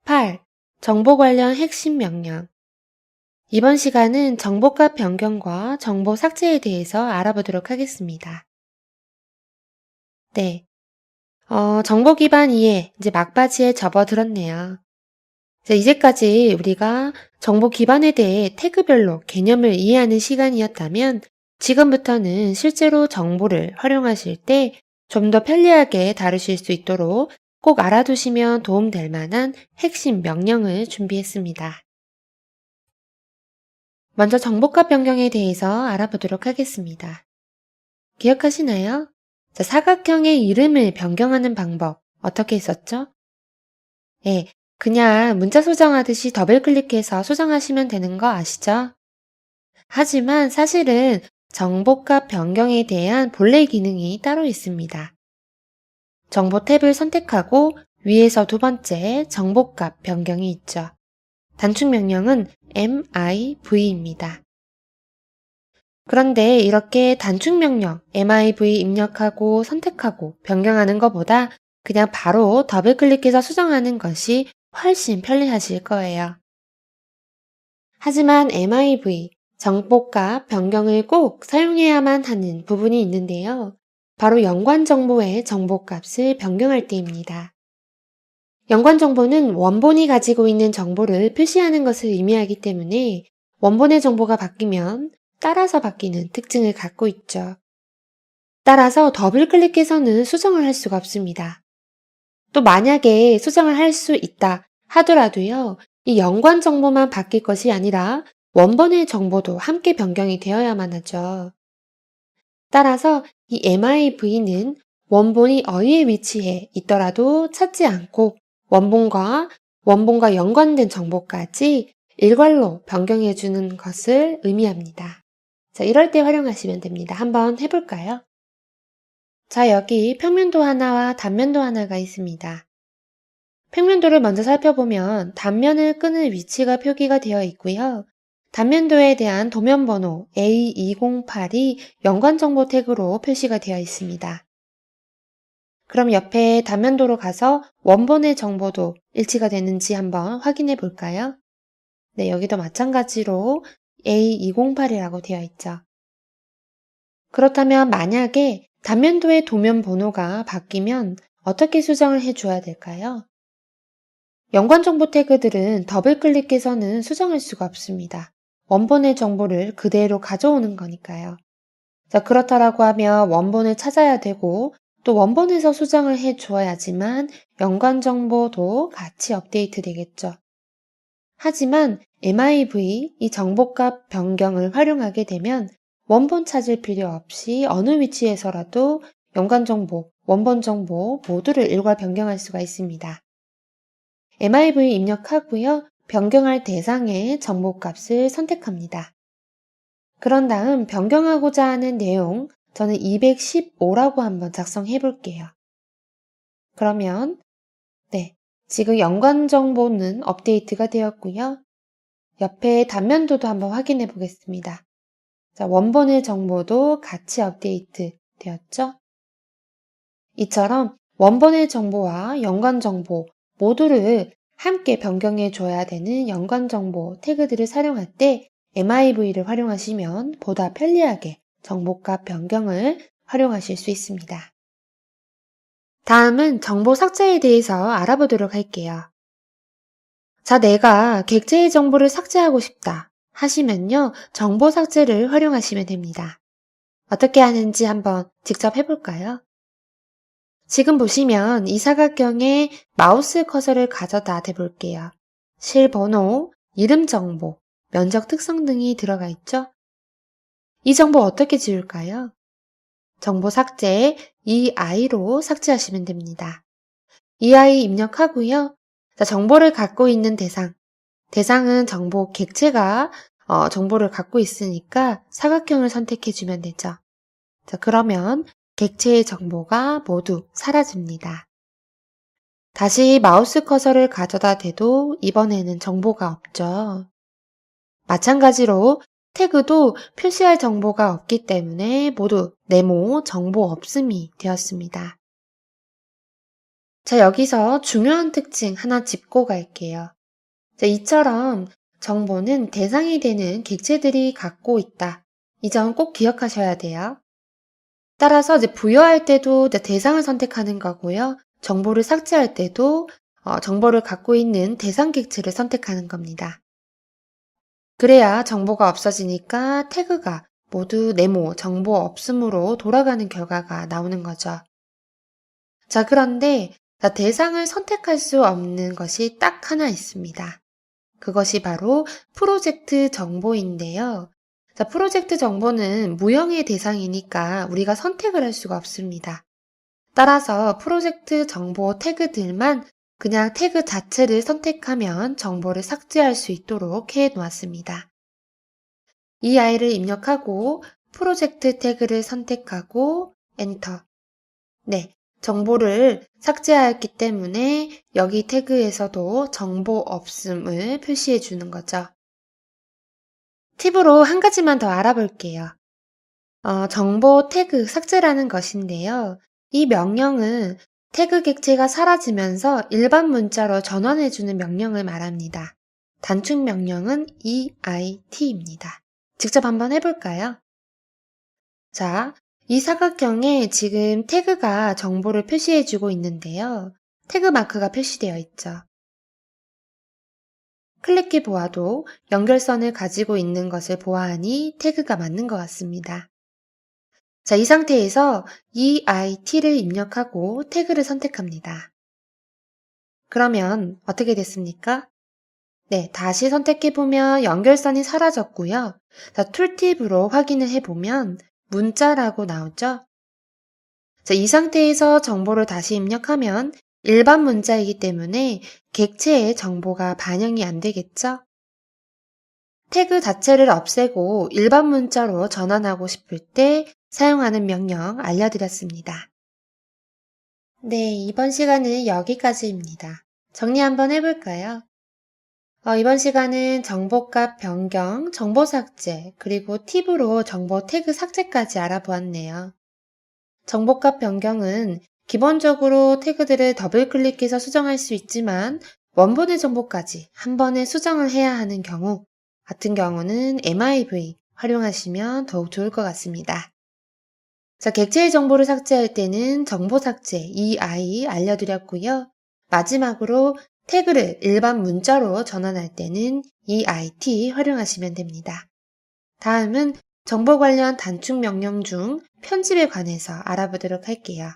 8. 정보 관련 핵심 명령. 이번 시간은 정보값 변경과 정보 삭제에 대해서 알아보도록 하겠습니다. 네. 정보 기반 이해, 이제 막바지에 접어들었네요. 이제까지 우리가 정보 기반에 대해 태그별로 개념을 이해하는 시간이었다면 지금부터는 실제로 정보를 활용하실 때 좀 더 편리하게 다루실 수 있도록 꼭 알아두시면 도움될 만한 핵심 명령을 준비했습니다. 먼저 정보값 변경에 대해서 알아보도록 하겠습니다. 기억하시나요? 사각형의 이름을 변경하는 방법 어떻게 했었죠? 네, 그냥 문자 수정하듯이 더블 클릭해서 수정하시면 되는 거 아시죠? 하지만 사실은 정보값 변경에 대한 본래 기능이 따로 있습니다. 정보 탭을 선택하고 위에서 두 번째 정보값 변경이 있죠. 단축 명령은 MIV입니다. 그런데 이렇게 단축 명령 MIV 입력하고 선택하고 변경하는 것보다 그냥 바로 더블 클릭해서 수정하는 것이 훨씬 편리하실 거예요. 하지만 MIV, 정보값 변경을 꼭 사용해야만 하는 부분이 있는데요. 바로 연관 정보의 정보값을 변경할 때입니다. 연관 정보는 원본이 가지고 있는 정보를 표시하는 것을 의미하기 때문에 원본의 정보가 바뀌면 따라서 바뀌는 특징을 갖고 있죠. 따라서 더블 클릭해서는 수정을 할 수가 없습니다. 또 만약에 수정을 할 수 있다 하더라도요, 이 연관 정보만 바뀔 것이 아니라 원본의 정보도 함께 변경이 되어야만 하죠. 따라서 이 MIV는 원본이 어디에 위치해 있더라도 찾지 않고 원본과 연관된 정보까지 일괄로 변경해주는 것을 의미합니다. 이럴 때 활용하시면 됩니다. 한번 해볼까요? 여기 평면도 하나와 단면도 하나가 있습니다. 평면도를 먼저 살펴보면 단면을 끄는 위치가 표기가 되어 있고요. 단면도에 대한 도면번호 A208이 연관정보 태그로 표시가 되어 있습니다. 그럼 옆에 단면도로 가서 원본의 정보도 일치가 되는지 한번 확인해 볼까요? 네, 여기도 마찬가지로 A208이라고 되어 있죠. 그렇다면 만약에 단면도의 도면 번호가 바뀌면 어떻게 수정을 해줘야 될까요? 연관정보 태그들은 더블 클릭해서는 수정할 수가 없습니다. 원본의 정보를 그대로 가져오는 거니까요. 그렇다라고 하면 원본을 찾아야 되고 또 원본에서 수정을 해줘야지만 연관정보도 같이 업데이트 되겠죠. 하지만 MIV, 이 정보값 변경을 활용하게 되면 원본 찾을 필요 없이 어느 위치에서라도 연관정보, 원본정보 모두를 일괄 변경할 수가 있습니다. MIV 입력하고요. 변경할 대상의 정보값을 선택합니다. 그런 다음 변경하고자 하는 내용, 저는 215라고 한번 작성해 볼게요. 그러면 지금 연관 정보는 업데이트가 되었고요. 옆에 단면도도 한번 확인해 보겠습니다. 원본의 정보도 같이 업데이트 되었죠? 이처럼 원본의 정보와 연관 정보 모두를 함께 변경해 줘야 되는 연관 정보 태그들을 사용할 때 MIV를 활용하시면 보다 편리하게 정보값 변경을 활용하실 수 있습니다. 다음은 정보 삭제에 대해서 알아보도록 할게요. 내가 객체의 정보를 삭제하고 싶다 하시면요, 정보 삭제를 활용하시면 됩니다. 어떻게 하는지 한번 직접 해볼까요? 지금 보시면 이 사각형에 마우스 커서를 가져다 대볼게요. 실 번호, 이름 정보, 면적 특성 등이 들어가 있죠? 이 정보 어떻게 지울까요? 정보 삭제, EI로 삭제하시면 됩니다. EI 입력하고요. 정보를 갖고 있는 대상은 정보 객체가 정보를 갖고 있으니까 사각형을 선택해주면 되죠. 그러면 객체의 정보가 모두 사라집니다. 다시 마우스 커서를 가져다 대도 이번에는 정보가 없죠. 마찬가지로 태그도 표시할 정보가 없기 때문에 모두 네모 정보 없음이 되었습니다. 자, 여기서 중요한 특징 하나 짚고 갈게요. 자, 이처럼 정보는 대상이 되는 객체들이 갖고 있다. 이 점 꼭 기억하셔야 돼요. 따라서 이제 부여할 때도 이제 대상을 선택하는 거고요. 정보를 삭제할 때도 정보를 갖고 있는 대상 객체를 선택하는 겁니다. 그래야 정보가 없어지니까 태그가 모두 네모, 정보 없음으로 돌아가는 결과가 나오는 거죠. 자, 그런데 대상을 선택할 수 없는 것이 딱 하나 있습니다. 그것이 바로 프로젝트 정보인데요. 자, 프로젝트 정보는 무형의 대상이니까 우리가 선택을 할 수가 없습니다. 따라서 프로젝트 정보 태그들만 그냥 태그 자체를 선택하면 정보를 삭제할 수 있도록 해 놓았습니다. 이 아이를 입력하고 프로젝트 태그를 선택하고 엔터. 네, 정보를 삭제하였기 때문에 여기 태그에서도 정보 없음을 표시해 주는 거죠. 팁으로 한 가지만 더 알아볼게요. 정보 태그 삭제라는 것인데요. 이 명령은 태그 객체가 사라지면서 일반 문자로 전환해주는 명령을 말합니다. 단축 명령은 EIT입니다. 직접 한번 해볼까요? 자, 이 사각형에 지금 태그가 정보를 표시해주고 있는데요. 태그 마크가 표시되어 있죠. 클릭해 보아도 연결선을 가지고 있는 것을 보아하니 태그가 맞는 것 같습니다. 자, 이 상태에서 EIT를 입력하고 태그를 선택합니다. 그러면 어떻게 됐습니까? 네, 다시 선택해보면 연결선이 사라졌고요. 자, 툴팁으로 확인을 해보면 문자라고 나오죠? 자, 이 상태에서 정보를 다시 입력하면 일반 문자이기 때문에 객체의 정보가 반영이 안 되겠죠? 태그 자체를 없애고 일반 문자로 전환하고 싶을 때 사용하는 명령 알려드렸습니다. 네, 이번 시간은 여기까지입니다. 정리 한번 해볼까요? 이번 시간은 정보값 변경, 정보 삭제, 그리고 팁으로 정보 태그 삭제까지 알아보았네요. 정보값 변경은 기본적으로 태그들을 더블 클릭해서 수정할 수 있지만 원본의 정보까지 한 번에 수정을 해야 하는 경우 같은 경우는 MIV 활용하시면 더욱 좋을 것 같습니다. 자, 객체의 정보를 삭제할 때는 정보 삭제 EI 알려드렸고요. 마지막으로 태그를 일반 문자로 전환할 때는 EIT 활용하시면 됩니다. 다음은 정보 관련 단축 명령 중 편집에 관해서 알아보도록 할게요.